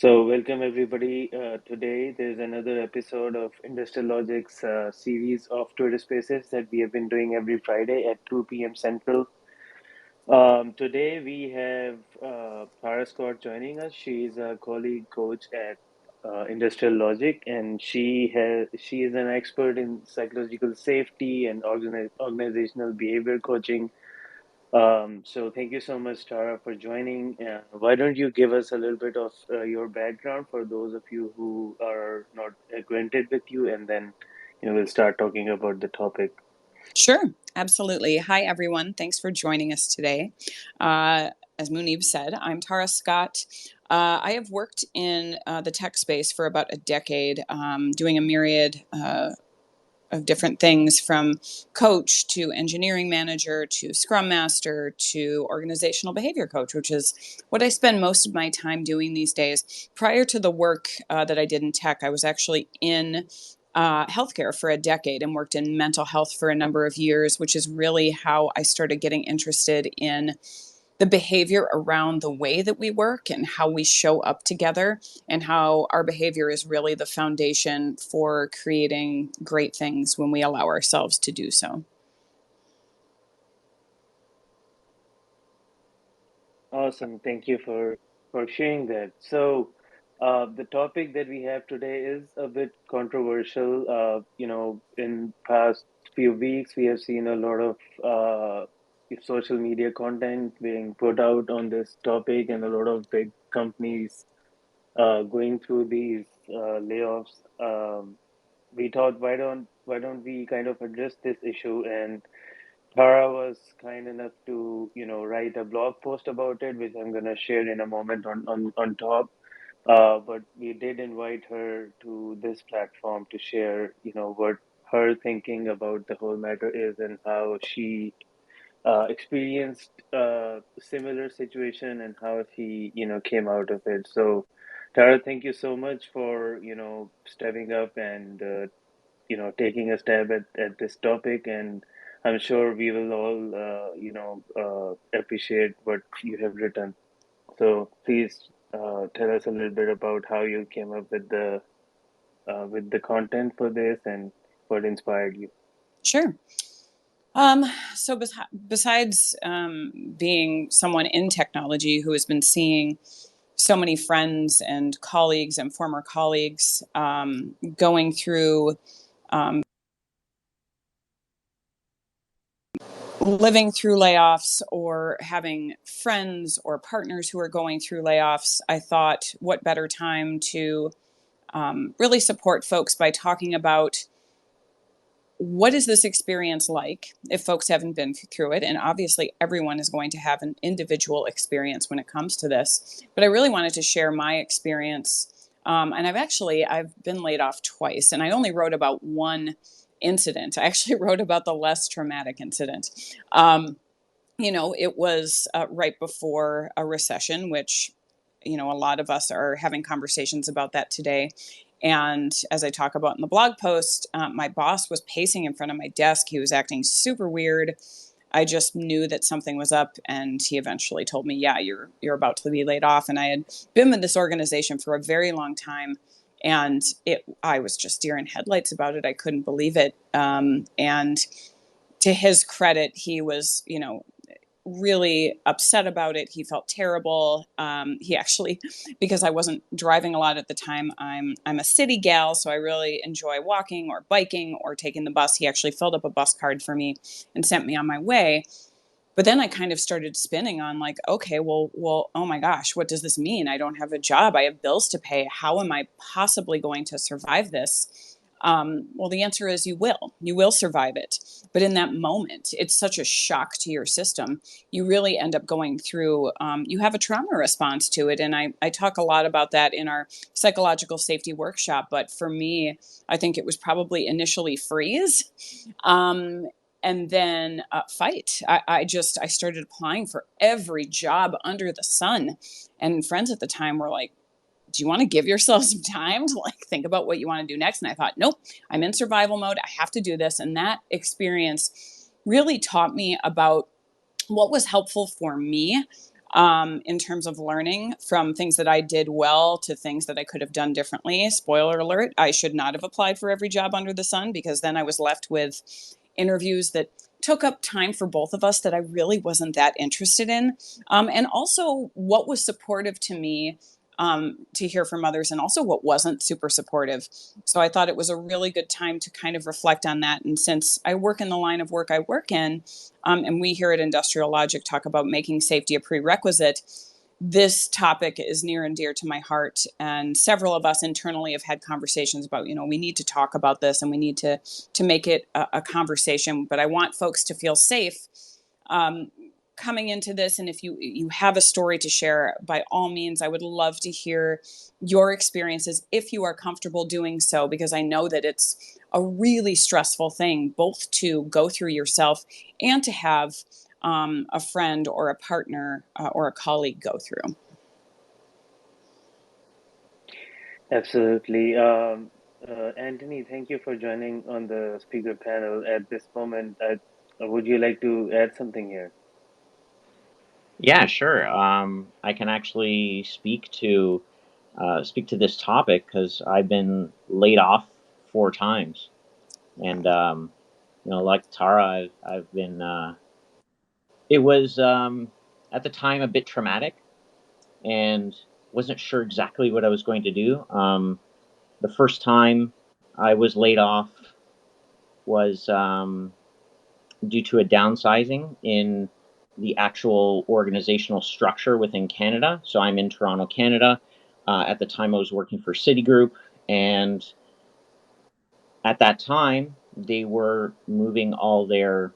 Welcome everybody. Today, there's another episode of Industrial Logic's series of Twitter Spaces that we have been doing every Friday at 2 p.m. Central. Today, we have Tara Scott joining us. She is a colleague coach at Industrial Logic, and she is an expert in psychological safety and organizational behavior coaching. So thank you so much, Tara, for joining. Why don't you give us a little bit of your background for those of you who are not acquainted with you, and then we'll start talking about the topic. Sure, absolutely. Hi, everyone. Thanks for joining us today. As Munib said, I'm Tara Scott. I have worked in the tech space for about a decade, doing a myriad of different things from coach to engineering manager to scrum master to organizational behavior coach, which is what I spend most of my time doing these days. Prior to the work that I did in tech, I was actually in healthcare for a decade and worked in mental health for a number of years, which is really how I started getting interested in the behavior around the way that we work and how we show up together, and how our behavior is really the foundation for creating great things when we allow ourselves to do so. Awesome. Thank you for sharing that. The topic that we have today is a bit controversial. In past few weeks, we have seen a lot of social media content being put out on this topic, and a lot of big companies going through these layoffs. We thought, why don't we kind of address this issue? And Tara was kind enough to, write a blog post about it, which I'm gonna share in a moment on top. But we did invite her to this platform to share, what her thinking about the whole matter is, and how she experienced a similar situation, and how she, came out of it. So, Tara, thank you so much for, stepping up and taking a stab at this topic. And I'm sure we will all appreciate what you have written. So please tell us a little bit about how you came up with the content for this, and what inspired you. Sure. Um, besides being someone in technology who has been seeing so many friends and colleagues and former colleagues going through living through layoffs, or having friends or partners who are going through layoffs, I thought, what better time to really support folks by talking about what is this experience like if folks haven't been through it. And obviously everyone is going to have an individual experience when it comes to this, but I really wanted to share my experience. And I've been laid off twice, and I only wrote about one incident. I actually wrote about the less traumatic incident. It was right before a recession, which, a lot of us are having conversations about that today. And as I talk about in the blog post, my boss was pacing in front of my desk. He was acting super weird. I just knew that something was up, and he eventually told me, "Yeah, you're about to be laid off." And I had been with this organization for a very long time, and I was just deer in headlights about it. I couldn't believe it. And to his credit, he was, really upset about it. He felt terrible. He actually, because I wasn't driving a lot at the time, I'm a city gal, so I really enjoy walking or biking or taking the bus. He actually filled up a bus card for me and sent me on my way. But then I kind of started spinning on, like, okay, well, oh my gosh, what does this mean? I don't have a job. I have bills to pay. How am I possibly going to survive this? Well, the answer is you will. You will survive it. But in that moment, it's such a shock to your system. You really end up going through, you have a trauma response to it. And I talk a lot about that in our psychological safety workshop. But for me, I think it was probably initially freeze. And then fight. I started applying for every job under the sun. And friends at the time were like, do you want to give yourself some time to like think about what you want to do next? And I thought, nope, I'm in survival mode. I have to do this. And that experience really taught me about what was helpful for me. in terms of learning from things that I did well to things that I could have done differently. Spoiler alert, I should not have applied for every job under the sun, because then I was left with interviews that took up time for both of us that I really wasn't that interested in. And also what was supportive to me, to hear from others, and also what wasn't super supportive. So I thought it was a really good time to kind of reflect on that. And since I work in the line of work I work in, and we here at Industrial Logic talk about making safety a prerequisite, this topic is near and dear to my heart. And several of us internally have had conversations about, we need to talk about this, and we need to make it a conversation. But I want folks to feel safe coming into this. And if you have a story to share, by all means, I would love to hear your experiences if you are comfortable doing so, because I know that it's a really stressful thing both to go through yourself and to have a friend or a partner or a colleague go through. Absolutely. Anthony, thank you for joining on the speaker panel at this moment. Would you like to add something here? Yeah, sure. I can actually speak to this topic because I've been laid off 4 times, and like Tara, I've been. It was at the time a bit traumatic, and wasn't sure exactly what I was going to do. The first time I was laid off was due to a downsizing in the actual organizational structure within Canada. So I'm in Toronto, Canada. At the time, I was working for Citigroup, and at that time, they were moving all their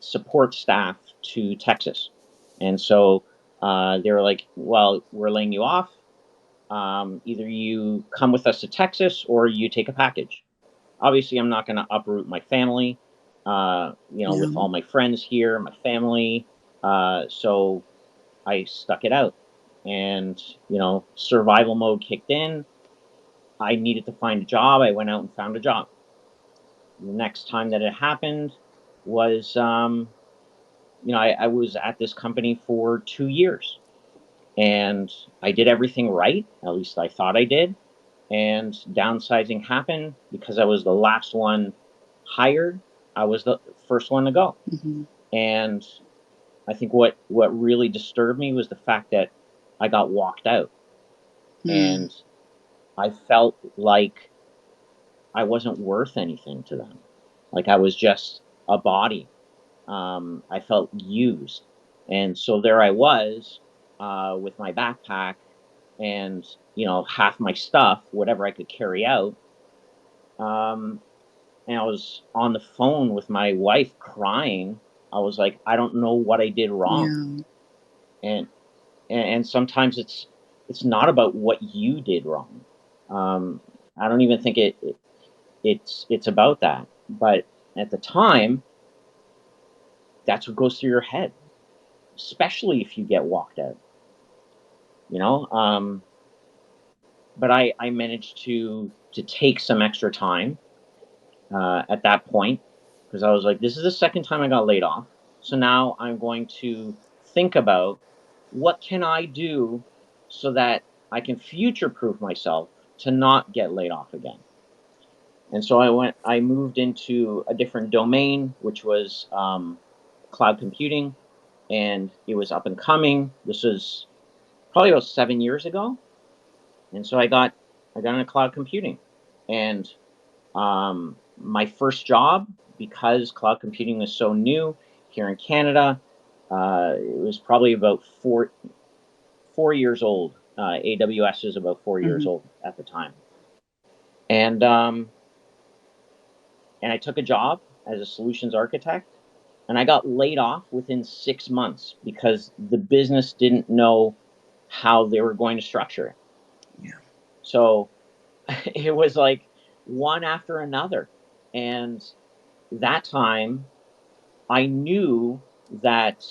support staff to Texas. And so they were like, well, we're laying you off. Either you come with us to Texas or you take a package. Obviously, I'm not going to uproot my family, with Yeah. all my friends here, my family. So I stuck it out. And, survival mode kicked in. I needed to find a job. I went out and found a job. The next time that it happened was, I was at this company for 2 years, and I did everything right. At least I thought I did. And downsizing happened because I was the last one hired. I was the first one to go. Mm-hmm. And I think what really disturbed me was the fact that I got walked out. And I felt like I wasn't worth anything to them. Like I was just a body. I felt used. And so there I was with my backpack and, half my stuff, whatever I could carry out. Um, and I was on the phone with my wife crying. I was like, I don't know what I did wrong. Yeah. And sometimes it's not about what you did wrong. I don't even think it's about that. But at the time, that's what goes through your head, especially if you get walked out. You know, but I managed to take some extra time at that point, because I was like, this is the second time I got laid off. So now I'm going to think about what can I do so that I can future proof myself to not get laid off again. And so I moved into a different domain, which was cloud computing, and it was up and coming. This was probably about 7 years ago. And so I got into cloud computing, and my first job, because cloud computing was so new here in Canada, it was probably about 4 years old. AWS was about 4 years Mm-hmm. old at the time, and I took a job as a solutions architect, and I got laid off within 6 months because the business didn't know how they were going to structure it. Yeah. So it was like one after another. And that time I knew that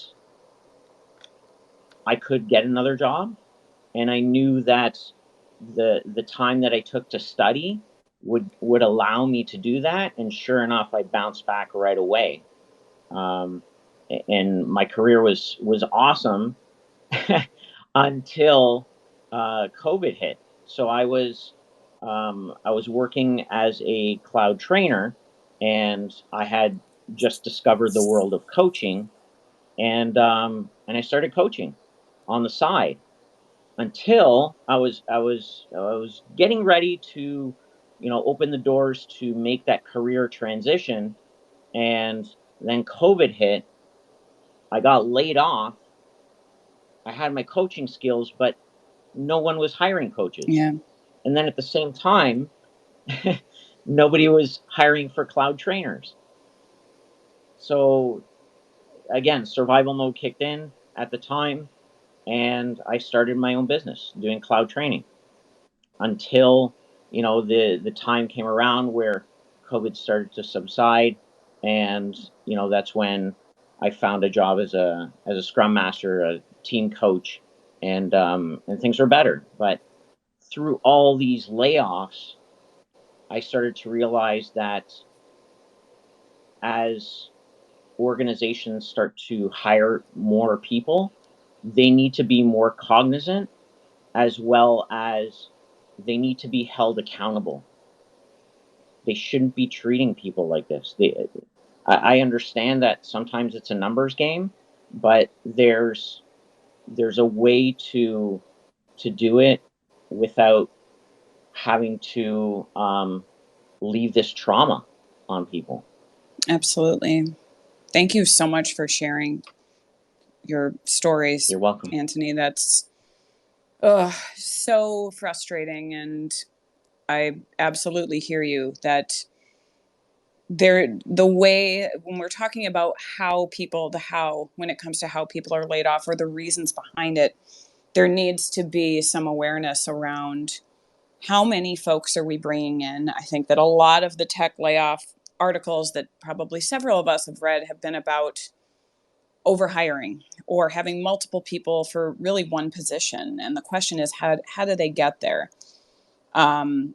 I could get another job, and I knew that the time that I took to study would allow me to do that. And sure enough, I bounced back right away. Um, and my career was awesome. until COVID hit. So I was working as a cloud trainer, and I had just discovered the world of coaching, and I started coaching on the side until I was getting ready to, open the doors to make that career transition, and then COVID hit. I got laid off. I had my coaching skills, but no one was hiring coaches. Yeah. And then at the same time, nobody was hiring for cloud trainers. So again, survival mode kicked in at the time, and I started my own business doing cloud training until the time came around where COVID started to subside, and that's when I found a job as a scrum master, a team coach, and things were better. But through all these layoffs, I started to realize that as organizations start to hire more people, they need to be more cognizant, as well as they need to be held accountable. They shouldn't be treating people like this. I understand that sometimes it's a numbers game, but there's a way to do it without having to leave this trauma on people. Absolutely. Thank you so much for sharing your stories. You're welcome, Anthony. That's so frustrating, and I absolutely hear you that the way when we're talking about when it comes to how people are laid off or the reasons behind it, there needs to be some awareness around how many folks are we bringing in. I think that a lot of the tech layoff articles that probably several of us have read have been about overhiring or having multiple people for really one position. And the question is, how do they get there? And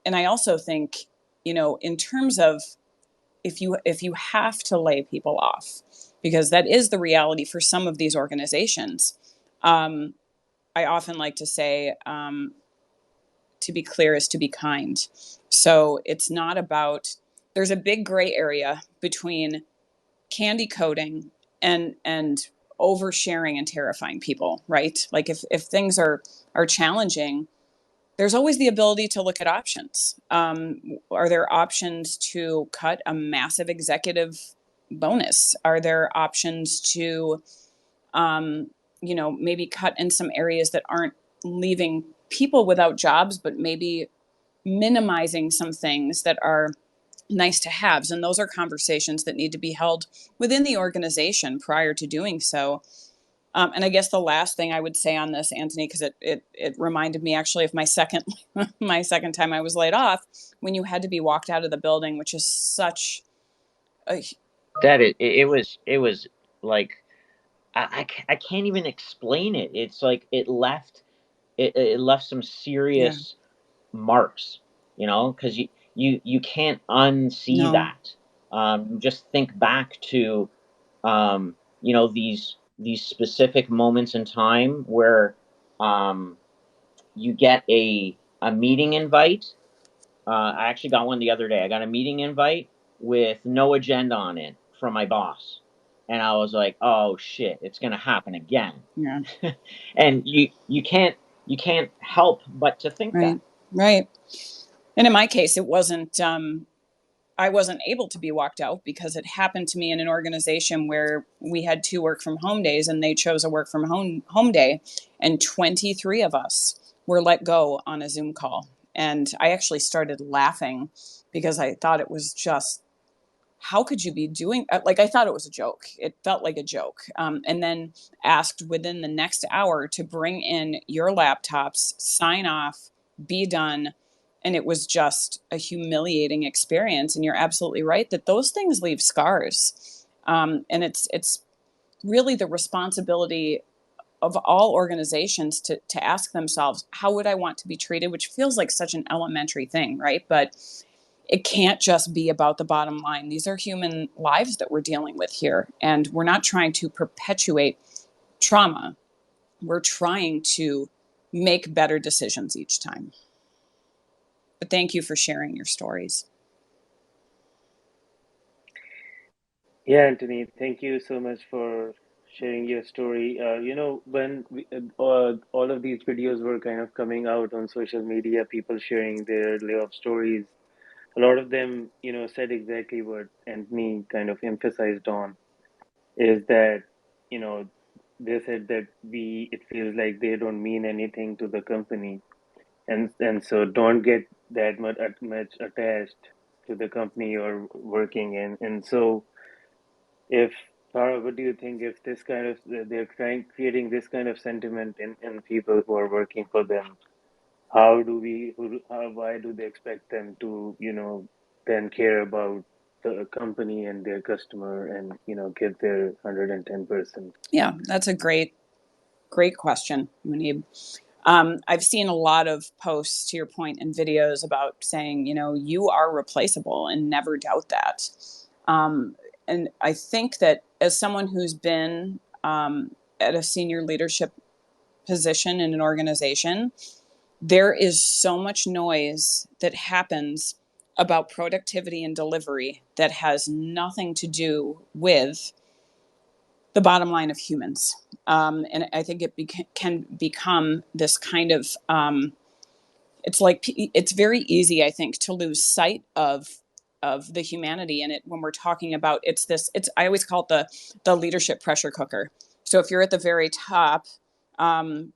I also think, in terms of if you have to lay people off, because that is the reality for some of these organizations. I often like to say, to be clear is to be kind. So it's not about, there's a big gray area between candy coating and oversharing and terrifying people, right? Like if things are challenging, there's always the ability to look at options. Are there options to cut a massive executive bonus? Are there options to, maybe cut in some areas that aren't leaving people without jobs, but maybe minimizing some things that are nice to haves? And those are conversations that need to be held within the organization prior to doing so. And I guess the last thing I would say on this, Anthony, because it reminded me actually of my second my second time I was laid off, when you had to be walked out of the building, which is such a that it was like I can't even explain it. It's like it left some yeah, serious marks, because you can't unsee no, that. Just think back to these specific moments in time where um, you get a meeting invite. I actually got one the other day. I got a meeting invite with no agenda on it from my boss, and I was like, "Oh shit, it's gonna happen again." yeah, And you can't help but to think that. right, right. And in my case, it wasn't. I wasn't able to be walked out because it happened to me in an organization where we had 2 work from home days, and they chose a work from home day, and 23 of us were let go on a Zoom call. And I actually started laughing because I thought it was just, how could you be doing, like, I thought it was a joke. It felt like a joke. And then asked within the next hour to bring in your laptops, sign off, be done. And it was just a humiliating experience. And you're absolutely right that those things leave scars. And it's really the responsibility of all organizations to ask themselves, how would I want to be treated? Which feels like such an elementary thing, right? But it can't just be about the bottom line. These are human lives that we're dealing with here, and we're not trying to perpetuate trauma. we're trying to make better decisions each time. But thank you for sharing your stories. Yeah, Anthony, thank you so much for sharing your story. When all of these videos were kind of coming out on social media, people sharing their layoff stories, a lot of them, said exactly what Anthony kind of emphasized on, is that, you know, they said that it feels like they don't mean anything to the company, and so don't get that much attached to the company you're working in, and so. If Tara, what do you think if this kind of they're trying creating this kind of sentiment in people who are working for them? Why do they expect them to, then care about the company and their customer and, give their 110%? Yeah, that's a great question, Munib. I've seen a lot of posts, to your point, and videos about saying, you are replaceable and never doubt that. And I think that as someone who's been at a senior leadership position in an organization, there is so much noise that happens about productivity and delivery that has nothing to do with the bottom line of humans. And I think it can become this kind of, it's very easy, I think, to lose sight of the humanity in it when we're talking about I always call it the leadership pressure cooker. So if you're at the very top, um,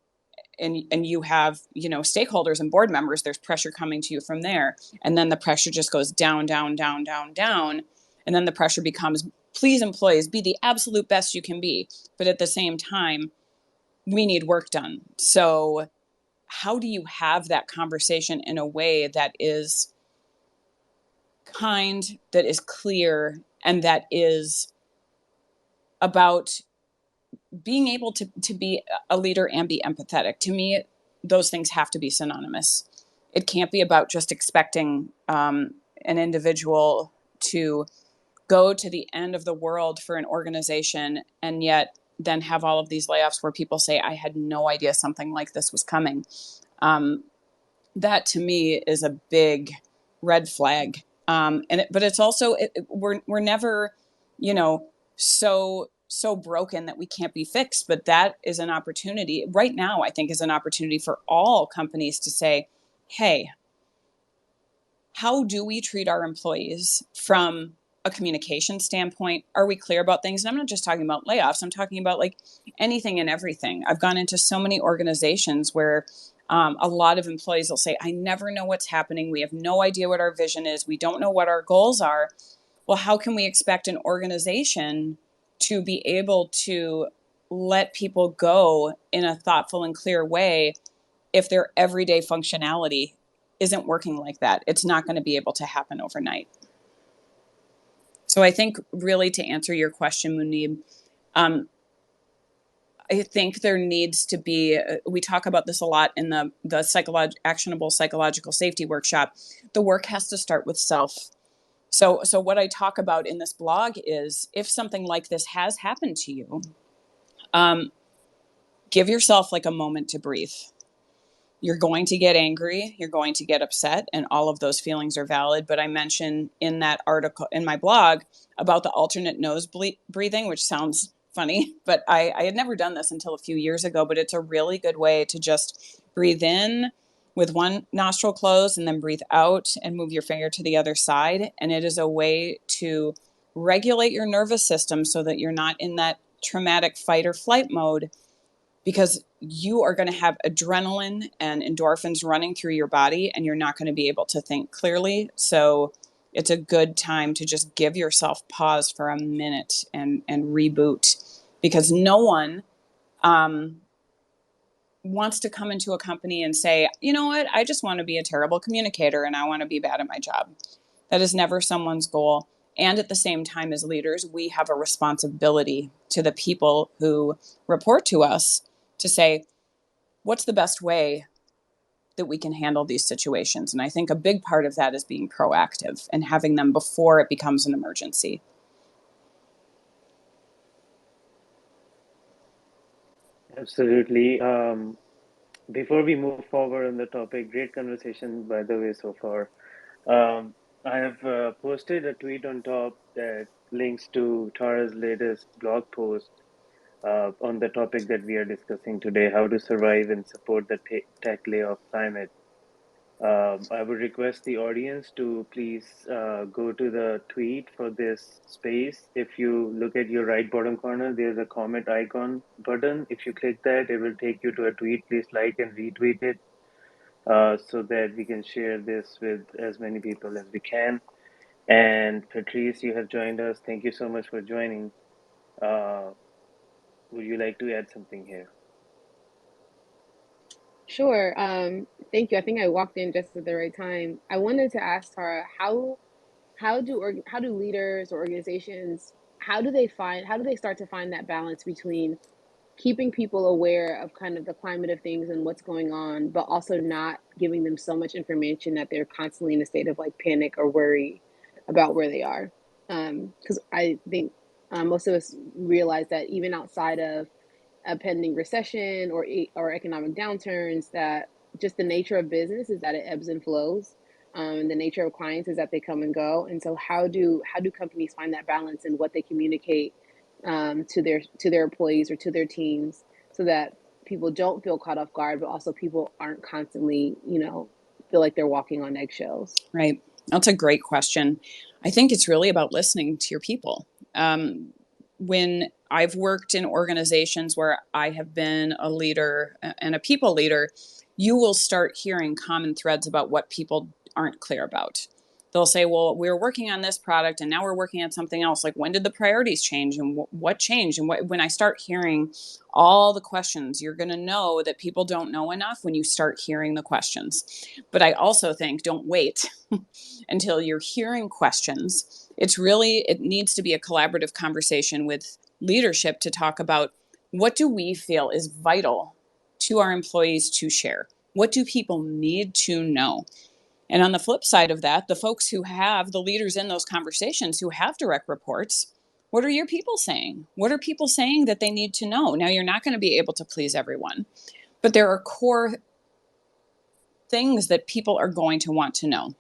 and you have, stakeholders and board members, there's pressure coming to you from there, and then the pressure just goes down, down, down, down, down, and then the pressure becomes, please, employees, be the absolute best you can be, but at the same time, we need work done. So how do you have that conversation in a way that is kind, that is clear, and that is about being able to be a leader and be empathetic? To me, those things have to be synonymous. It can't be about just expecting an individual to go to the end of the world for an organization and yet then have all of these layoffs where people say, I had no idea something like this was coming. That to me is a big red flag. But it's also, we're never, so broken that we can't be fixed. But that is an opportunity right now, I think, is an opportunity for all companies to say, hey, how do we treat our employees from a communication standpoint? Are we clear about things? And I'm not just talking about layoffs. I'm talking about like anything and everything. I've gone into so many organizations where a lot of employees will say, I never know what's happening. We have no idea what our vision is. We don't know what our goals are. Well, how can we expect an organization to be able to let people go in a thoughtful and clear way if their everyday functionality isn't working like that? It's not going to be able to happen overnight. So I think, really, to answer your question, Munib, I think there needs to be, we talk about this a lot in the actionable psychological safety workshop. The work has to start with self. So what I talk about in this blog is, if something like this has happened to you, give yourself like a moment to breathe. You're going to get angry, you're going to get upset, and all of those feelings are valid. But I mentioned in that article in my blog about the alternate nose breathing, which sounds funny, but I had never done this until a few years ago. But it's a really good way to just breathe in with one nostril closed and then breathe out and move your finger to the other side. And it is a way to regulate your nervous system so that you're not in that traumatic fight or flight mode, because you are going to have adrenaline and endorphins running through your body and you're not going to be able to think clearly. So it's a good time to just give yourself pause for a minute and reboot, because no one wants to come into a company and say, you know what, I just want to be a terrible communicator and I want to be bad at my job. That is never someone's goal. And at the same time, as leaders, we have a responsibility to the people who report to us to say, what's the best way that we can handle these situations? And I think a big part of that is being proactive and having them before it becomes an emergency. Absolutely. Before we move forward on the topic, great conversation, by the way, so far. Um, I have posted a tweet on top that links to Tara's latest blog post on the topic that we are discussing today, how to survive and support the tech layoff climate. I would request the audience to please go to the tweet for this space. If you look at your right bottom corner, there's a comment icon button. If you click that, it will take you to a tweet. Please like and retweet it so that we can share this with as many people as we can. And Patrice, you have joined us. Thank you so much for joining. Uh, would you like to add something here? Sure. Thank you. I think I walked in just at the right time. I wanted to ask Tara, how do leaders or organizations, how do they start to find that balance between keeping people aware of kind of the climate of things and what's going on, but also not giving them so much information that they're constantly in a state of like panic or worry about where they are. Because I think most of us realize that even outside of a pending recession or economic downturns, that just the nature of business is that it ebbs and flows. And the nature of clients is that they come and go. And so how do companies find that balance in what they communicate to their employees or to their teams, so that people don't feel caught off guard, but also people aren't constantly, feel like they're walking on eggshells? Right. That's a great question. I think it's really about listening to your people. When I've worked in organizations where I have been a leader and a people leader, you will start hearing common threads about what people aren't clear about. They'll say, well, we were working on this product and now we're working on something else. Like, when did the priorities change and what changed? And when I start hearing all the questions, you're going to know that people don't know enough when you start hearing the questions. But I also think don't wait until you're hearing questions. It needs to be a collaborative conversation with leadership to talk about, what do we feel is vital to our employees to share? What do people need to know? And on the flip side of that, the folks who have the leaders in those conversations who have direct reports, what are your people saying? What are people saying that they need to know? Now, you're not going to be able to please everyone, but there are core things that people are going to want to know.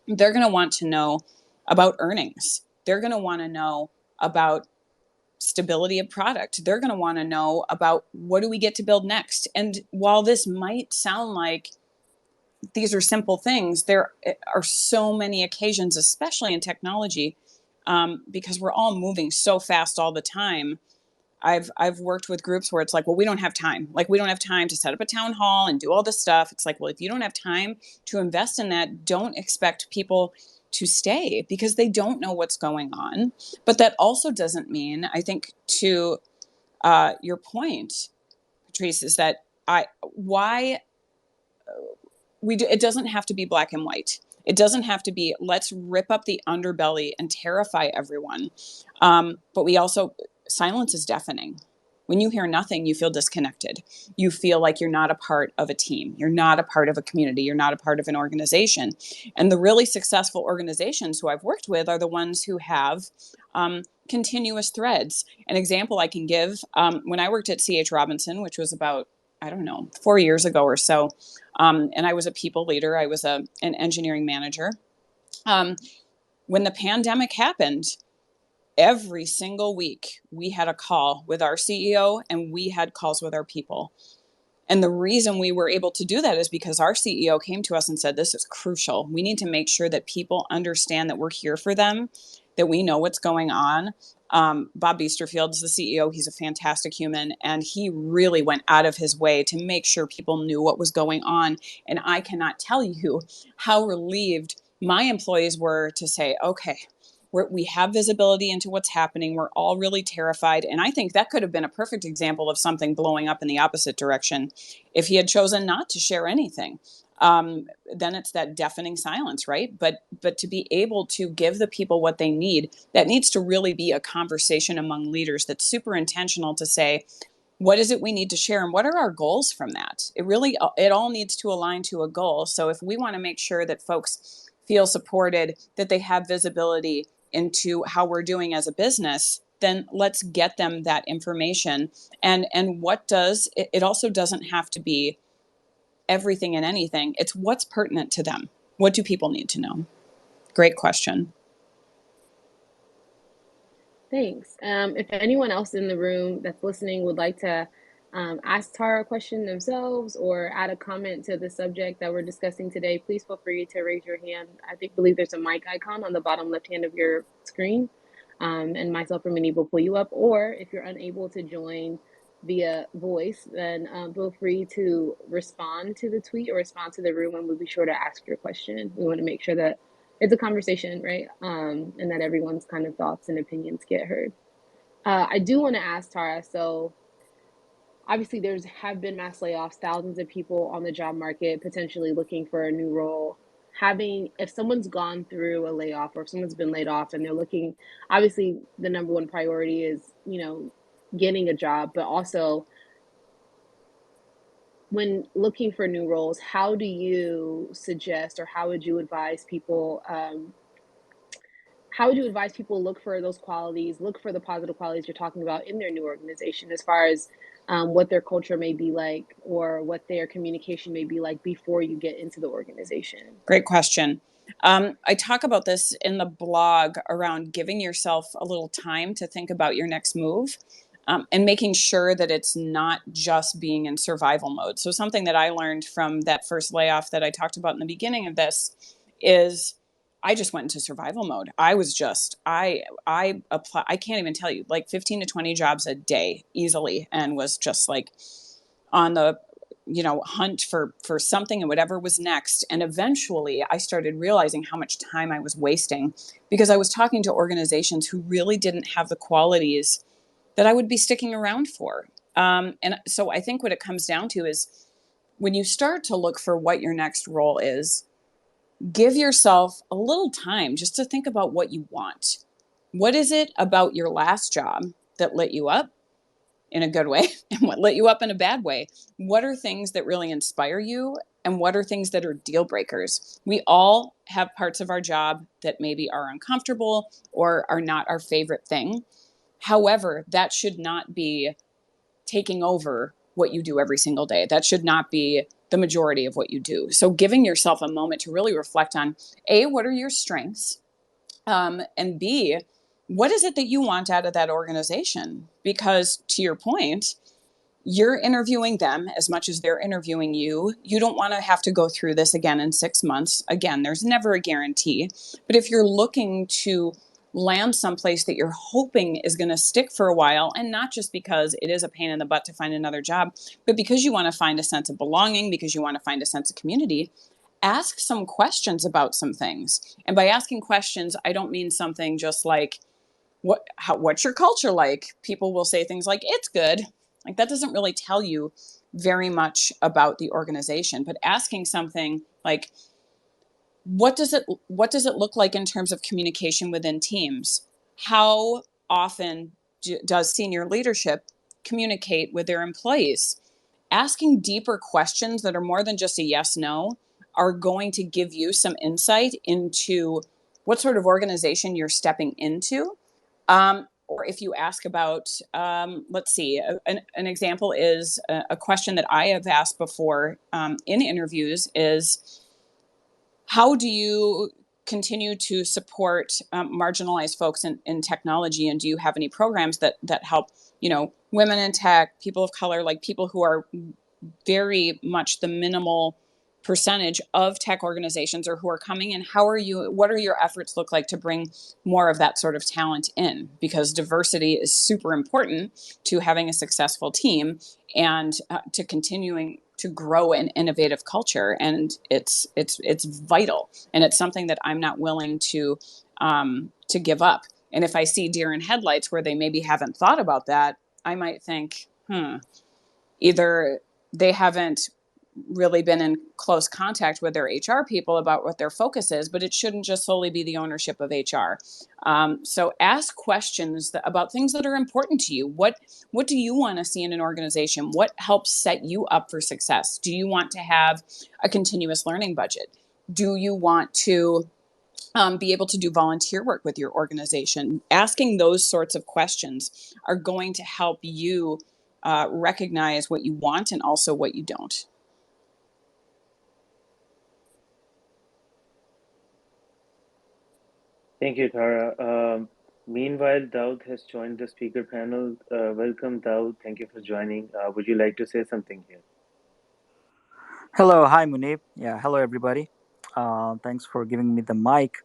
They're going to want to know about earnings. They're going to want to know about stability of product. They're going to want to know about, what do we get to build next? And while this might sound like these are simple things, there are so many occasions, especially in technology, because we're all moving so fast all the time. I've worked with groups where it's like, well, we don't have time. Like, we don't have time to set up a town hall and do all this stuff. It's like, well, if you don't have time to invest in that, don't expect people to stay, because they don't know what's going on. But that also doesn't mean, I think, to your point, Patrice, is that why it doesn't have to be black and white. It doesn't have to be, let's rip up the underbelly and terrify everyone. But silence is deafening. When you hear nothing, you feel disconnected. You feel like you're not a part of a team. You're not a part of a community. You're not a part of an organization. And the really successful organizations who I've worked with are the ones who have continuous threads. An example I can give, when I worked at C.H. Robinson, which was about, 4 years ago or so, and I was a people leader. I was an engineering manager. When the pandemic happened, every single week we had a call with our CEO and we had calls with our people. And the reason we were able to do that is because our CEO came to us and said, this is crucial. We need to make sure that people understand that we're here for them, that we know what's going on. Bob Biesterfield is the CEO. He's a fantastic human. And he really went out of his way to make sure people knew what was going on. And I cannot tell you how relieved my employees were to say, okay, we have visibility into what's happening. We're all really terrified. And I think that could have been a perfect example of something blowing up in the opposite direction if he had chosen not to share anything. Then it's that deafening silence, right? But to be able to give the people what they need, that needs to really be a conversation among leaders that's super intentional to say, what is it we need to share and what are our goals from that? It all needs to align to a goal. So if we want to make sure that folks feel supported, that they have visibility into how we're doing as a business, then let's get them that information. And it also doesn't have to be everything and anything. It's what's pertinent to them. What do people need to know? Great question. Thanks. If anyone else in the room that's listening would like to ask Tara a question themselves or add a comment to the subject that we're discussing today, please feel free to raise your hand. Believe there's a mic icon on the bottom left hand of your screen, and myself or Minnie will pull you up. Or if you're unable to join via voice, then feel free to respond to the tweet or respond to the room, and we'll be sure to ask your question. We want to make sure that it's a conversation, right? And that everyone's kind of thoughts and opinions get heard. I do want to ask Tara, so obviously have been mass layoffs, thousands of people on the job market potentially looking for a new role. If someone's gone through a layoff or if someone's been laid off and they're looking, obviously the number one priority is, getting a job, but also when looking for new roles, how do you suggest or how would you advise people look for those qualities, look for the positive qualities you're talking about in their new organization, as far as what their culture may be like or what their communication may be like before you get into the organization? Great question. I talk about this in the blog around giving yourself a little time to think about your next move. And making sure that it's not just being in survival mode. So something that I learned from that first layoff that I talked about in the beginning of this is I just went into survival mode. I was just, I apply, I can't even tell you, like 15 to 20 jobs a day easily, and was just like on the, hunt for something and whatever was next. And eventually I started realizing how much time I was wasting because I was talking to organizations who really didn't have the qualities that I would be sticking around for. And so I think what it comes down to is when you start to look for what your next role is, give yourself a little time just to think about what you want. What is it about your last job that lit you up in a good way and what lit you up in a bad way? What are things that really inspire you? And what are things that are deal breakers? We all have parts of our job that maybe are uncomfortable or are not our favorite thing. However, that should not be taking over what you do every single day. That should not be the majority of what you do. So giving yourself a moment to really reflect on, A, what are your strengths? And B, what is it that you want out of that organization? Because to your point, you're interviewing them as much as they're interviewing you. You don't want to have to go through this again in 6 months. Again, there's never a guarantee. But if you're looking to land someplace that you're hoping is going to stick for a while, and not just because it is a pain in the butt to find another job, but because you want to find a sense of belonging, because you want to find a sense of community, ask some questions about some things. And by asking questions, I don't mean something just like, what's your culture like? People will say things like, it's good. Like that doesn't really tell you very much about the organization. But asking something like, what does it look like in terms of communication within teams? How often does senior leadership communicate with their employees? Asking deeper questions that are more than just a yes no are going to give you some insight into what sort of organization you're stepping into. Or if you ask about, let's see, an example is a question that I have asked before in interviews is, how do you continue to support marginalized folks in technology? And do you have any programs that help, women in tech, people of color, like people who are very much the minimal percentage of tech organizations or who are coming in? What are your efforts look like to bring more of that sort of talent in? Because diversity is super important to having a successful team and to continuing to grow an innovative culture. And it's vital. And it's something that I'm not willing to give up. And if I see deer in headlights where they maybe haven't thought about that, I might think, either they haven't really been in close contact with their HR people about what their focus is, but it shouldn't just solely be the ownership of HR. So ask questions about things that are important to you. What do you want to see in an organization? What helps set you up for success? Do you want to have a continuous learning budget? Do you want to be able to do volunteer work with your organization. Asking those sorts of questions are going to help you recognize what you want and also what you don't. Thank you, Tara. Meanwhile, Daud has joined the speaker panel. Welcome, Daud. Thank you for joining. Would you like to say something here? Hello, hi Munib. Yeah, hello everybody. Thanks for giving me the mic.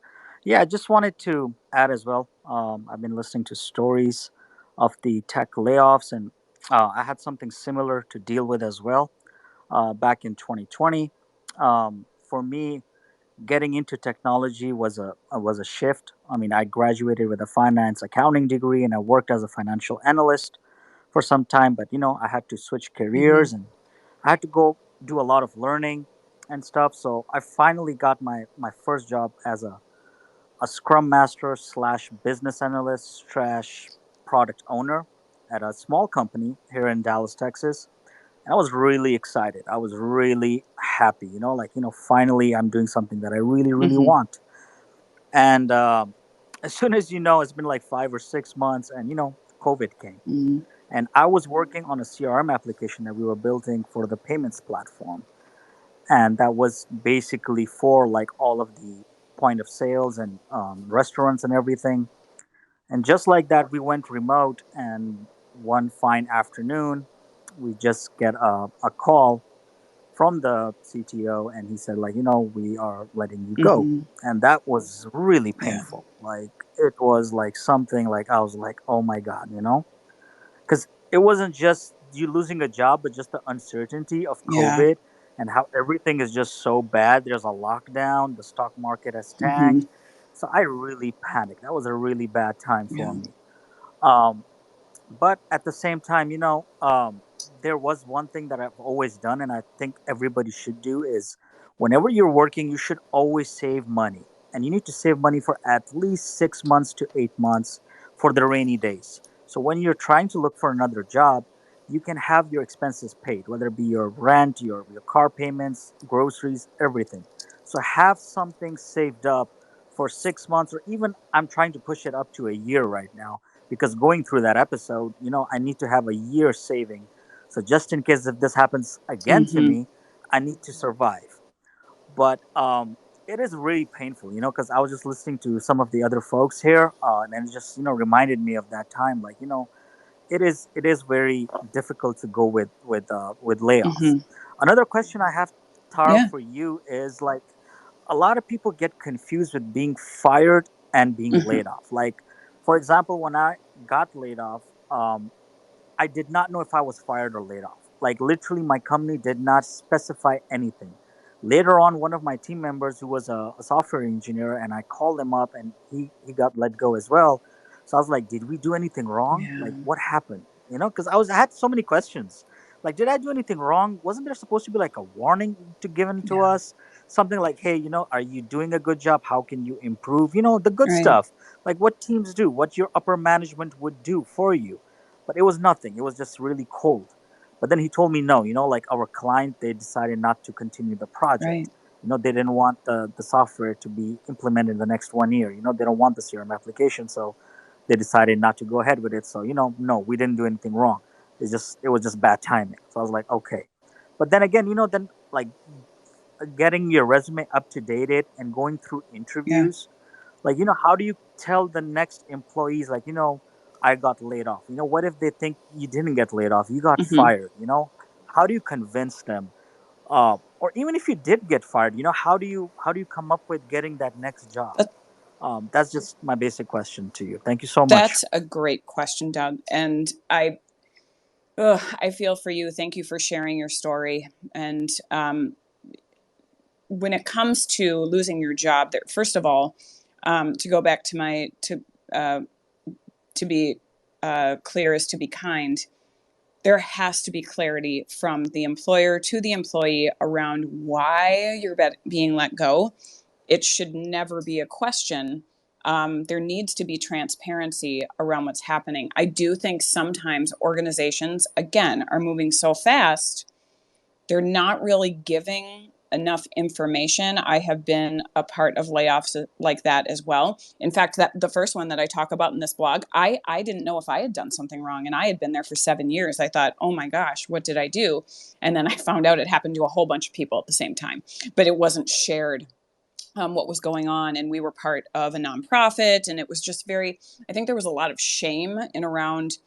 Yeah, I just wanted to add as well. I've been listening to stories of the tech layoffs, and I had something similar to deal with as well back in 2020. For me, getting into technology was a shift. I mean, I graduated with a finance accounting degree, and I worked as a financial analyst for some time. But I had to switch Mm-hmm. careers, and I had to go do a lot of learning and stuff. So I finally got my first job as a scrum master slash business analyst slash product owner at a small company here in Dallas, Texas. And I was really excited. I was really happy, like, finally I'm doing something that I really, really Mm-hmm. want. And as soon as it's been like 5 or 6 months, and COVID came. Mm-hmm. And I was working on a CRM application that we were building for the payments platform. And that was basically for like all of the point of sales and restaurants and everything. And just like that, we went remote. And one fine afternoon, we just get a call from the CTO, and he said, like, we are letting you go. Mm-hmm. And that was really Yeah. painful. Like, it was like something like I was like, oh my God, because it wasn't just you losing a job, but just the uncertainty of Yeah. COVID and how everything is just so bad. There's a lockdown, the stock market has Mm-hmm. tanked. So I really panicked. That was a really bad time for Yeah. me. Um, but at the same time, there was one thing that I've always done, and I think everybody should do is whenever you're working, you should always save money. And you need to save money for at least 6 months to 8 months for the rainy days. So when you're trying to look for another job, you can have your expenses paid, whether it be your rent, your car payments, groceries, everything. So have something saved up for 6 months, or even I'm trying to push it up to a year right now, because going through that episode, I need to have a year saving. So just in case if this happens again to Mm-hmm. me, I need to survive. But it is really painful, because I was just listening to some of the other folks here, and it just reminded me of that time. Like, it is very difficult to go with layoffs. Mm-hmm. Another question I have, Tara, Yeah. for you is like a lot of people get confused with being fired and being Mm-hmm. laid off. Like, for example, when I got laid off, I did not know if I was fired or laid off. Like, literally, my company did not specify anything. Later on, one of my team members, who was a software engineer, and I called him up, and he got let go as well. So I was like, did we do anything wrong? Yeah. Like, what happened? Because I had so many questions. Like, did I do anything wrong? Wasn't there supposed to be like a warning to given to Yeah. us? Something like, hey, are you doing a good job? How can you improve? The good Right. stuff, like what teams do, what your upper management would do for you. But it was nothing. It was just really cold. But then he told me no, like our client, they decided not to continue the project. Right. They didn't want the software to be implemented in the next 1 year. They don't want the CRM application. So they decided not to go ahead with it. So, no, we didn't do anything wrong. It was just bad timing. So I was like, okay. But then again, then like getting your resume up to date and going through Yeah. interviews, like, how do you tell the next employees, like, I got laid off? What if they think you didn't get laid off, you got Mm-hmm. fired? How do you convince them? Or even if you did get fired, how do you come up with getting that next job? That, That's just my basic question to you. Thank you so much. that's a great question, Doug. And I feel for you. Thank you for sharing your story. And when it comes to losing your job, there, first of all, to go back to my uh, to be clear is to be kind. There has to be clarity from the employer to the employee around why you're being let go. It should never be a question. There needs to be transparency around what's happening. I do think sometimes organizations, again, are moving so fast, they're not really giving enough information, I have been a part of layoffs like that as well. In fact, that the first one that I talk about in this blog, I didn't know if I had done something wrong, and I had been there for 7 years. I thought, oh my gosh, what did I do? And then I found out it happened to a whole bunch of people at the same time, but it wasn't shared. What was going on, and we were part of a nonprofit, and it was just very, I think there was a lot of shame in around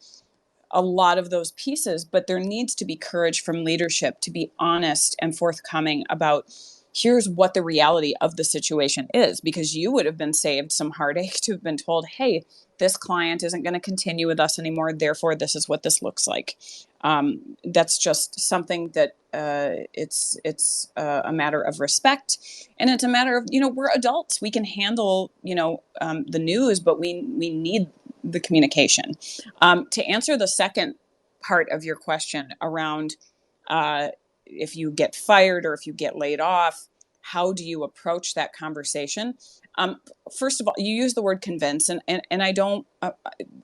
a lot of those pieces, but there needs to be courage from leadership to be honest and forthcoming about here's what the reality of the situation is, because you would have been saved some heartache to have been told, hey, this client isn't going to continue with us anymore, therefore this is what this looks like. That's just something that it's a matter of respect, and it's a matter of, we're adults, we can handle the news, but we need the communication. To answer the second part of your question around if you get fired or if you get laid off, how do you approach that conversation? First of all, you use the word convince, and I don't,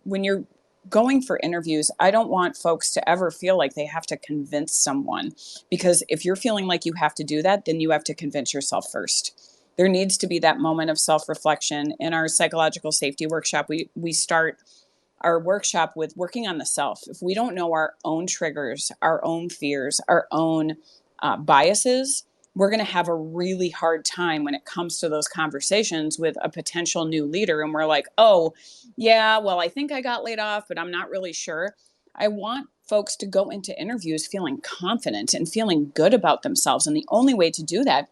when you're going for interviews, I don't want folks to ever feel like they have to convince someone, because if you're feeling like you have to do that, then you have to convince yourself first. There needs to be that moment of self-reflection. In our psychological safety workshop, we start our workshop with working on the self. If we don't know our own triggers, our own fears, our own biases, we're going to have a really hard time when it comes to those conversations with a potential new leader. And we're like, oh, yeah, well, I think I got laid off, but I'm not really sure. I want folks to go into interviews feeling confident and feeling good about themselves. And the only way to do that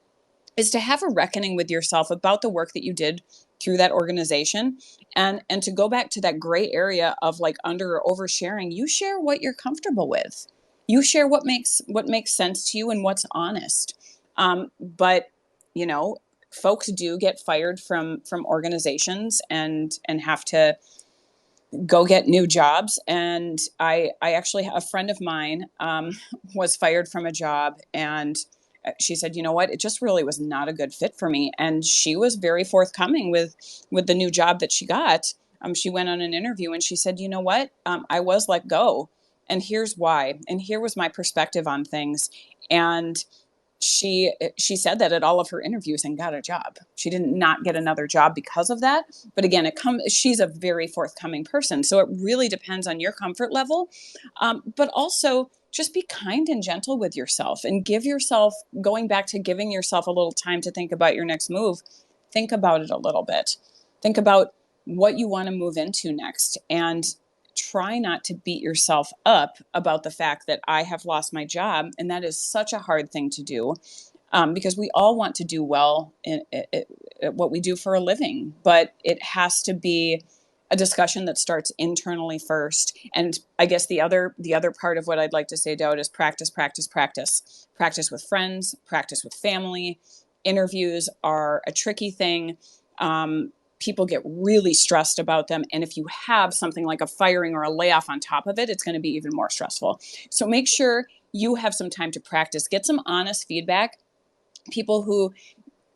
is to have a reckoning with yourself about the work that you did through that organization, and to go back to that gray area of like under or oversharing. You share what you're comfortable with. You share what makes sense to you and what's honest. But folks do get fired from organizations and have to go get new jobs. And I actually, a friend of mine was fired from a job, and she said, you know what, it just really was not a good fit for me. And she was very forthcoming with the new job that she got. She went on an interview and she said, you know what, I was let go, and here's why, and here was my perspective on things. And she said that at all of her interviews and got a job. She did not get another job because of that. But again, she's a very forthcoming person. So it really depends on your comfort level. But also just be kind and gentle with yourself, and give yourself, going back to giving yourself a little time to think about your next move. Think about it a little bit. Think about what you want to move into next, and try not to beat yourself up about the fact that I have lost my job. And that is such a hard thing to do, because we all want to do well at what we do for a living. But it has to be a discussion that starts internally first. And I guess the other part of what I'd like to say, Dowd, is practice, practice, practice. Practice with friends, practice with family. Interviews are a tricky thing. People get really stressed about them. And if you have something like a firing or a layoff on top of it, it's going to be even more stressful. So make sure you have some time to practice, get some honest feedback. People who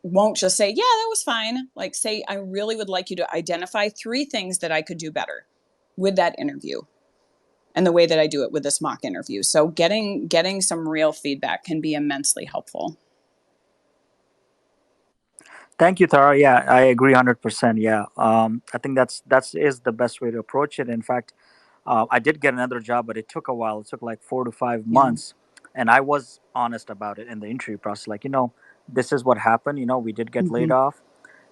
won't just say, yeah, that was fine. Like, say, I really would like you to identify 3 things that I could do better with that interview and the way that I do it with this mock interview. So getting some real feedback can be immensely helpful. Thank you, Tara. Yeah, I agree 100%. Yeah, I think that's is the best way to approach it. In fact, I did get another job, but it took a while. It took like 4 to 5 Yeah, months, and I was honest about it in the interview process. Like, this is what happened. We did get laid hmm, off,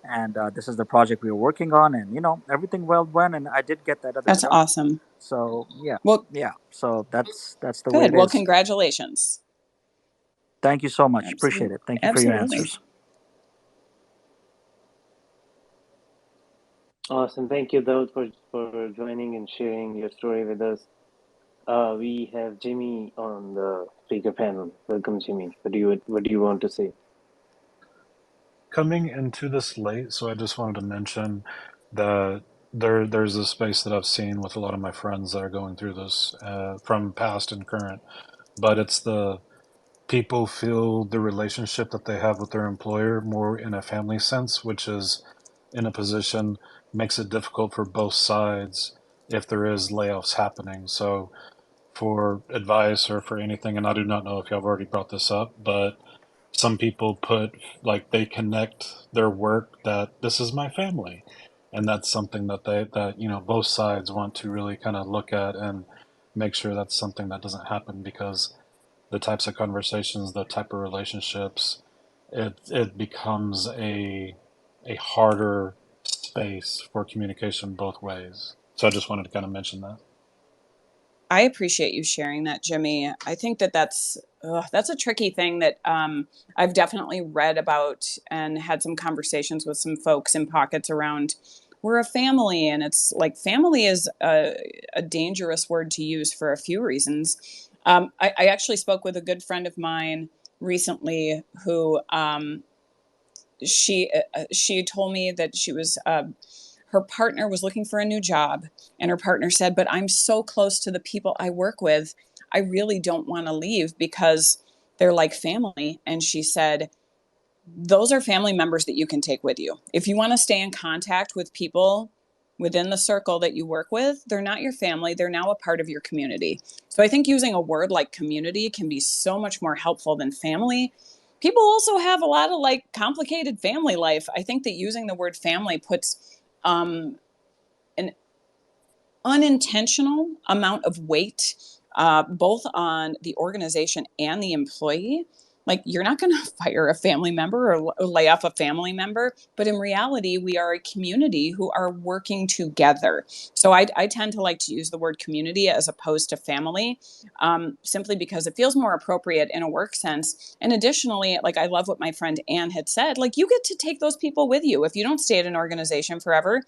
and this is the project we were working on, and everything well went, and I did get that other that's job. awesome. So yeah, Well, yeah. So that's the way good. it Well, is. congratulations. Thank you so much. Appreciate Absolutely. it. Thank you for your Absolutely. answers. Awesome. Thank you, though, for joining and sharing your story with us. We have Jimmy on the speaker panel. Welcome, Jimmy. What do you want to say? Coming into this late, so I just wanted to mention that there's a space that I've seen with a lot of my friends that are going through this from past and current, but it's the people feel the relationship that they have with their employer more in a family sense, which is in a position makes it difficult for both sides if there is layoffs happening. So for advice or for anything, and I do not know if y'all have already brought this up, but some people put, like, they connect their work that this is my family, and that's something that both sides want to really kind of look at and make sure that's something that doesn't happen, because the types of conversations, the type of relationships, it becomes a harder space for communication both ways. So I just wanted to kind of mention that. I appreciate you sharing that, Jimmy. I think that that's a tricky thing that I've definitely read about and had some conversations with some folks in pockets around. We're a family, and it's like family is a dangerous word to use for a few reasons. I actually spoke with a good friend of mine recently who she told me that she was her partner was looking for a new job, and her partner said, but I'm so close to the people I work with, I really don't want to leave because they're like family. And she said, those are family members that you can take with you if you want to stay in contact with people within the circle that you work with. They're not your family, they're now a part of your community. So I think using a word like community can be so much more helpful than family. People also have a lot of like complicated family life. I think that using the word family puts an unintentional amount of weight, both on the organization and the employee. Like, you're not going to fire a family member or lay off a family member, but in reality, we are a community who are working together. So I tend to like to use the word community as opposed to family, simply because it feels more appropriate in a work sense. And additionally, like, I love what my friend Anne had said, like, you get to take those people with you. If you don't stay at an organization forever,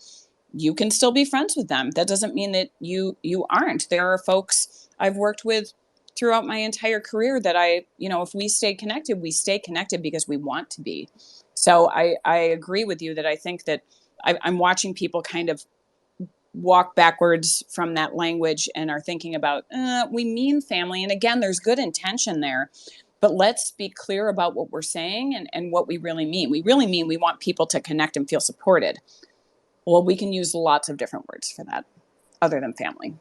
you can still be friends with them. That doesn't mean that you aren't. There are folks I've worked with throughout my entire career that if we stay connected because we want to be. So I agree with you that I think that I'm watching people kind of walk backwards from that language and are thinking about, we mean family. And again, there's good intention there. But let's be clear about what we're saying and what we really mean. We really mean we want people to connect and feel supported. Well, we can use lots of different words for that other than family.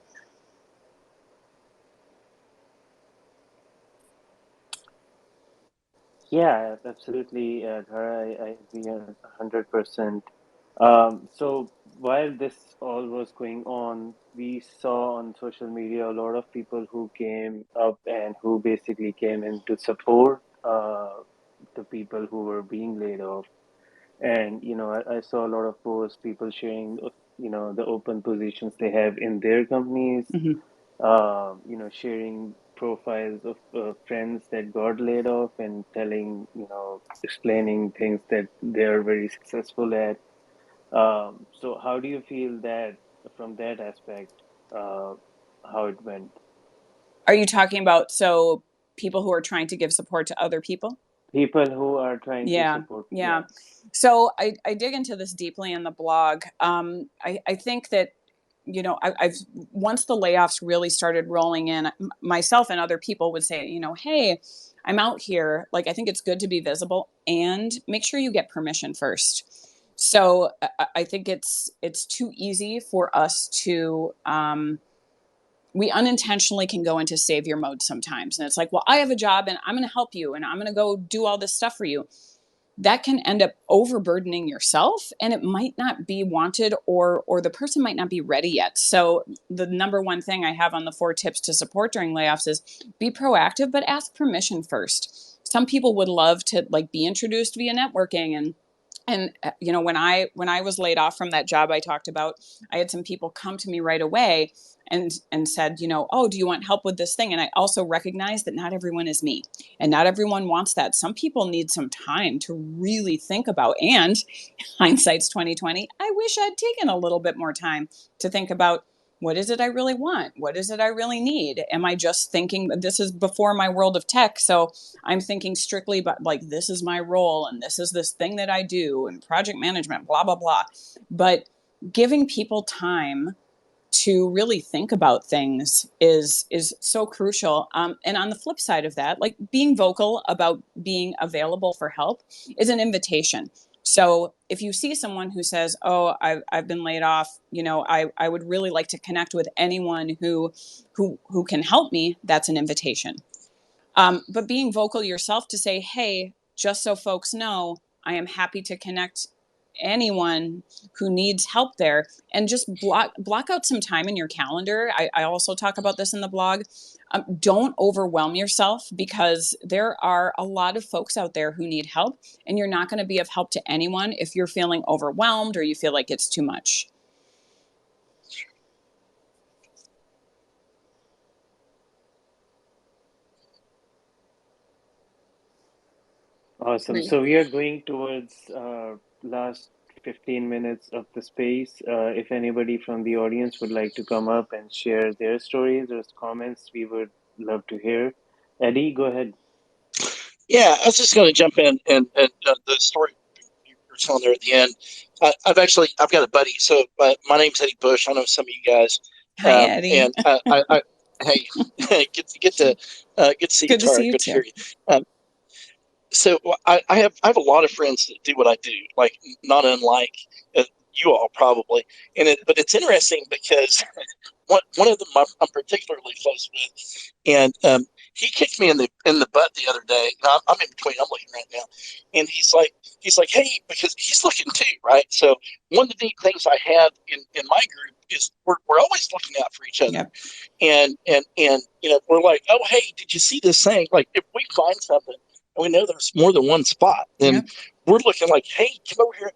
Yeah, absolutely, Dhara. I agree 100%. So while this all was going on, we saw on social media a lot of people who came up and who basically came in to support the people who were being laid off. And I saw a lot of posts, people sharing, the open positions they have in their companies, Mm-hmm. sharing profiles of friends that got laid off and telling, explaining things that they are very successful at. So how do you feel that from that aspect, uh, how it went? Are you talking about people who are trying to give support to other people? People who are trying to Yeah, support, yeah. yeah. So I dig into this deeply in the blog. I think that I've once the layoffs really started rolling in, myself and other people would say, hey, I'm out here. Like, I think it's good to be visible and make sure you get permission first. So I think it's too easy for us to we unintentionally can go into savior mode sometimes, and it's like, well, I have a job and I'm going to help you and I'm going to go do all this stuff for you. That can end up overburdening yourself, and it might not be wanted, or the person might not be ready yet. So the number one thing I have on the 4 tips to support during layoffs is be proactive, but ask permission first. Some people would love to like be introduced via networking, and when I was laid off from that job I talked about, I had some people come to me right away and said, oh, do you want help with this thing? And I also recognize that not everyone is me, and not everyone wants that. Some people need some time to really think about, and hindsight's 2020. I wish I'd taken a little bit more time to think about, what is it I really want? What is it I really need? Am I just thinking, this is before my world of tech, so I'm thinking strictly about like, this is my role and this is this thing that I do and project management, blah, blah, blah. But giving people time to really think about things is so crucial. And on the flip side of that, like, being vocal about being available for help is an invitation. So if you see someone who says, oh, I've been laid off, I would really like to connect with anyone who can help me, that's an invitation. But being vocal yourself to say, hey, just so folks know, I am happy to connect anyone who needs help there, and just block out some time in your calendar. I also talk about this in the blog. Don't overwhelm yourself, because there are a lot of folks out there who need help, and you're not going to be of help to anyone if you're feeling overwhelmed or you feel like it's too much. Awesome. Nice. So we are going towards last 15 minutes of the space. If anybody from the audience would like to come up and share their stories or comments, we would love to hear. Eddie, go ahead. Yeah, I was just going to jump in and the story you were telling there at the end. I've got a buddy. So my name's Eddie Bush. I know some of you guys. Hi, Eddie. And hey, get to see you, Good to Tara. see you Good to too. hear you. So I have a lot of friends that do what I do, like not unlike you all probably. But it's interesting because one of them I'm particularly close with, and he kicked me in the butt the other day. Now, I'm in between. I'm looking right now, and he's like, hey, because he's looking too, right? So one of the neat things I have in my group is we're always looking out for each other, Yep. and we're like, oh, hey, did you see this thing? Like if we find something and we know there's more than one spot, then Yep. we're looking like, hey, come over here.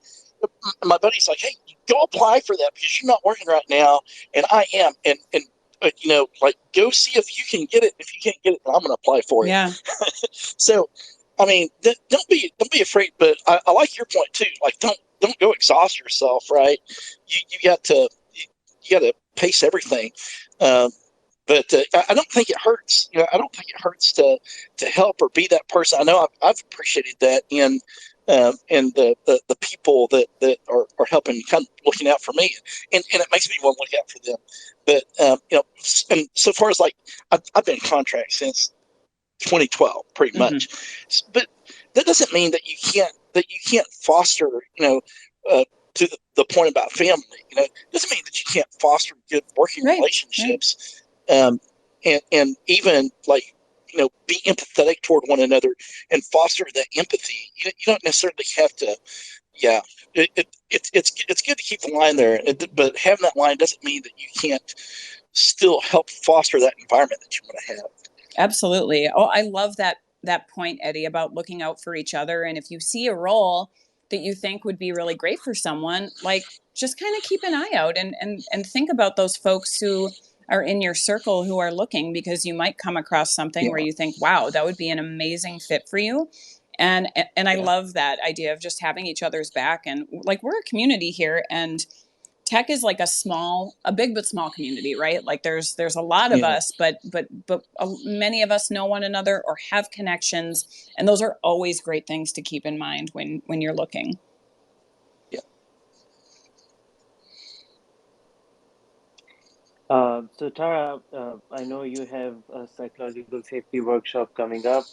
And my buddy's like, hey, go apply for that because you're not working right now, and I am, and like go see if you can get it. If you can't get it, I'm going to apply for it. Yeah. So, I mean, don't be afraid. But I like your point too. Like, don't go exhaust yourself. Right? You got to pace everything. But I don't think it hurts. I don't think it hurts to help or be that person. I know I've appreciated that in the people that are helping, kind of looking out for me, and it makes me want to look out for them. But and so far as like I've been in contract since 2012, pretty Mm-hmm. much. But that doesn't mean that you can't foster, to the point about family. It doesn't mean that you can't foster good working Right. relationships, and even like be empathetic toward one another and foster that empathy. You don't necessarily have to. Yeah, it's good to keep the line there, but having that line doesn't mean that you can't still help foster that environment that you want to have. Absolutely. Oh, I love that point, Eddie, about looking out for each other. And if you see a role that you think would be really great for someone, like just kind of keep an eye out and think about those folks who are in your circle who are looking, because you might come across something where Yeah, you think, wow, that would be an amazing fit for you. And I yeah, love that idea of just having each other's back. And like, we're a community here, and tech is like a big but small community, right? Like there's a lot of yeah. us, but many of us know one another or have connections, and those are always great things to keep in mind when you're looking. So Tara, I know you have a psychological safety workshop coming up.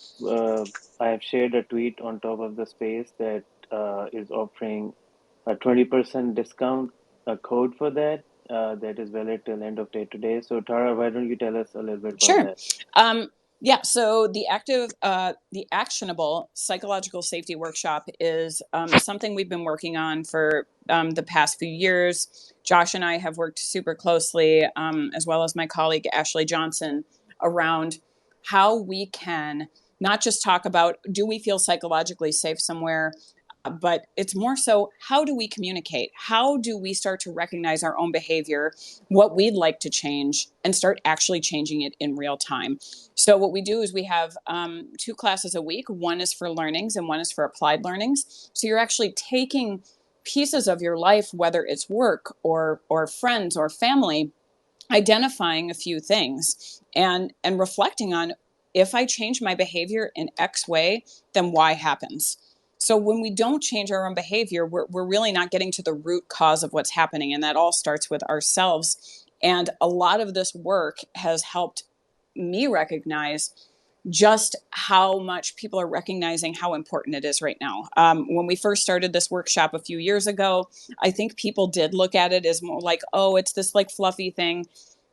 I have shared a tweet on top of the space that is offering a 20% discount, a code for that, that is valid till end of day today. So Tara, why don't you tell us a little bit about Sure. that? Yeah. So the actionable psychological safety workshop is something we've been working on for the past few years. Josh and I have worked super closely, as well as my colleague Ashley Johnson, around how we can not just talk about, do we feel psychologically safe somewhere, but it's more so, how do we communicate? How do we start to recognize our own behavior, what we'd like to change, and start actually changing it in real time? So what we do is we have 2 classes a week. One is for learnings and one is for applied learnings. So you're actually taking pieces of your life, whether it's work or friends or family, identifying a few things and reflecting on, if I change my behavior in X way, then Y happens. So when we don't change our own behavior, we're really not getting to the root cause of what's happening. And that all starts with ourselves. And a lot of this work has helped me recognize just how much people are recognizing how important it is right now. When we first started this workshop a few years ago, I think people did look at it as more like, oh, it's this like fluffy thing.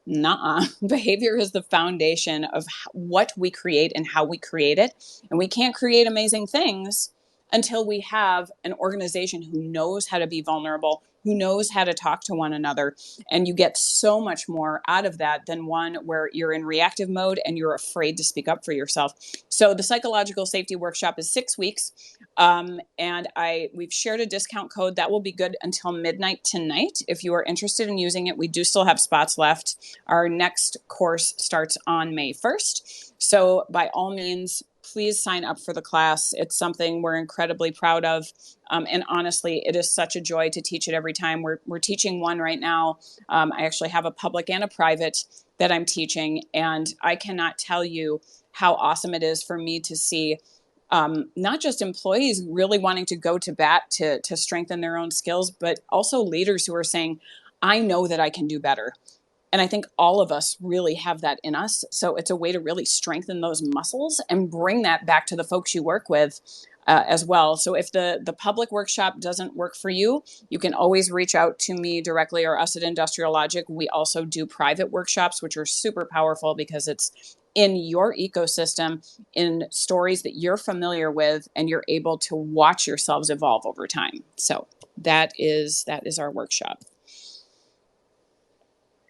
Nuh-uh. Behavior is the foundation of what we create and how we create it. And we can't create amazing things until we have an organization who knows how to be vulnerable, who knows how to talk to one another. And you get so much more out of that than one where you're in reactive mode and you're afraid to speak up for yourself. So the psychological safety workshop is 6 weeks. And we've shared a discount code that will be good until midnight tonight. If you are interested in using it, we do still have spots left. Our next course starts on May 1st. So by all means, please sign up for the class. It's something we're incredibly proud of. And honestly, it is such a joy to teach it every time. We're teaching one right now. I actually have a public and a private that I'm teaching. And I cannot tell you how awesome it is for me to see not just employees really wanting to go to bat to strengthen their own skills, but also leaders who are saying, I know that I can do better. And I think all of us really have that in us. So it's a way to really strengthen those muscles and bring that back to the folks you work with as well. So if the public workshop doesn't work for you, you can always reach out to me directly or us at Industrial Logic. We also do private workshops, which are super powerful because it's in your ecosystem, in stories that you're familiar with, and you're able to watch yourselves evolve over time. So that is our workshop.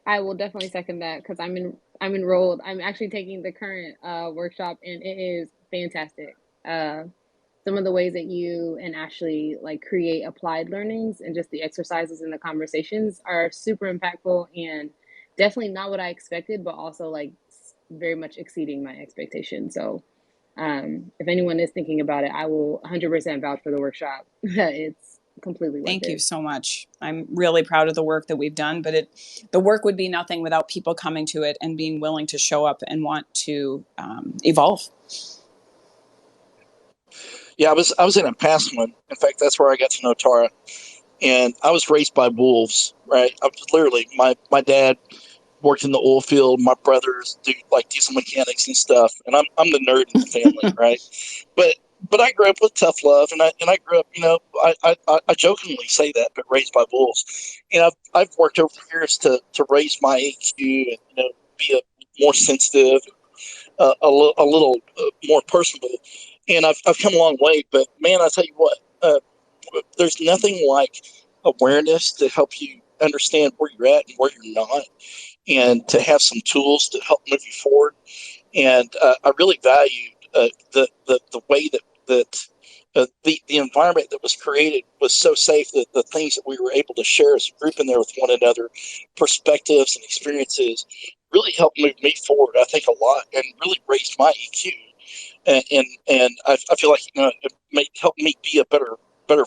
I will definitely second that because I'm enrolled. I'm actually taking the current workshop, and it is fantastic. Some of the ways that you and Ashley like create applied learnings and just the exercises and the conversations are super impactful and definitely not what I expected, but also like very much exceeding my expectations. So if anyone is thinking about it, I will 100% vouch for the workshop. It's completely worth Thank it. you so much. I'm really proud of the work that we've done, but the work would be nothing without people coming to it and being willing to show up and want to evolve. Yeah, I was in a past one. In fact, that's where I got to know Tara. And I was raised by wolves, right? I was literally my dad worked in the oil field. My brothers do like diesel mechanics and stuff, and I'm the nerd in the family, right? But I grew up with tough love, and I grew up, I jokingly say that, but raised by wolves. And I've worked over the years to raise my EQ and be a more sensitive, a little more personable, and I've come a long way. But man, I tell you what, there's nothing like awareness to help you understand where you're at and where you're not, and to have some tools to help move you forward. And I really valued the way that the environment that was created was so safe that the things that we were able to share as a group in there with one another, perspectives and experiences, really helped move me forward. I think a lot, and really raised my EQ. And I feel like it may help me be a better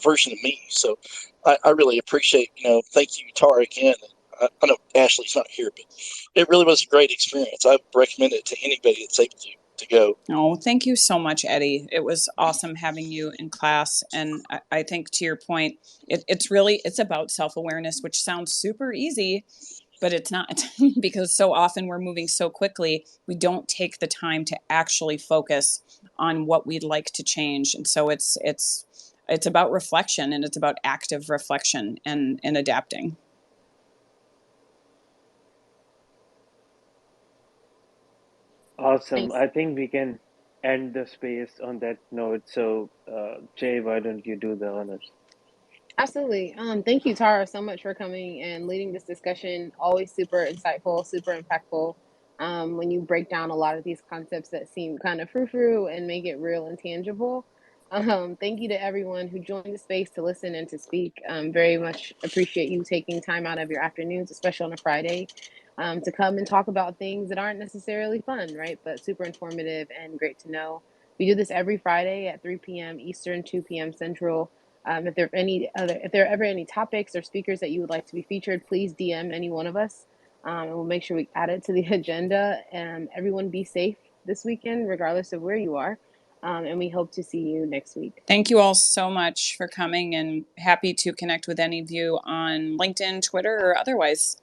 version of me. So I really appreciate thank you, Tara, again. I know Ashley's not here, but it really was a great experience. I recommend it to anybody that's able to go. Oh, thank you so much, Eddie. It was awesome having you in class. And I think to your point, it's about self-awareness, which sounds super easy, but it's not because so often we're moving so quickly, we don't take the time to actually focus on what we'd like to change. And so it's about reflection, and it's about active reflection and adapting. Awesome. Thanks. I think we can end the space on that note. So, Jay, why don't you do the honors? Absolutely. Thank you, Tara, so much for coming and leading this discussion. Always super insightful, super impactful. When you break down a lot of these concepts that seem kind of frou-frou and make it real and tangible. Thank you to everyone who joined the space to listen and to speak. Very much appreciate you taking time out of your afternoons, especially on a Friday, to come and talk about things that aren't necessarily fun, right? But super informative and great to know. We do this every Friday at 3 p.m. Eastern, 2 p.m. Central. If there are ever any topics or speakers that you would like to be featured, please DM any one of us, and we'll make sure we add it to the agenda. And everyone be safe this weekend, regardless of where you are. And we hope to see you next week. Thank you all so much for coming, and happy to connect with any of you on LinkedIn, Twitter, or otherwise.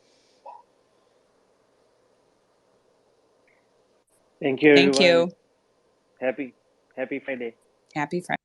Thank you, Thank everyone. you. Happy Friday. Happy Friday.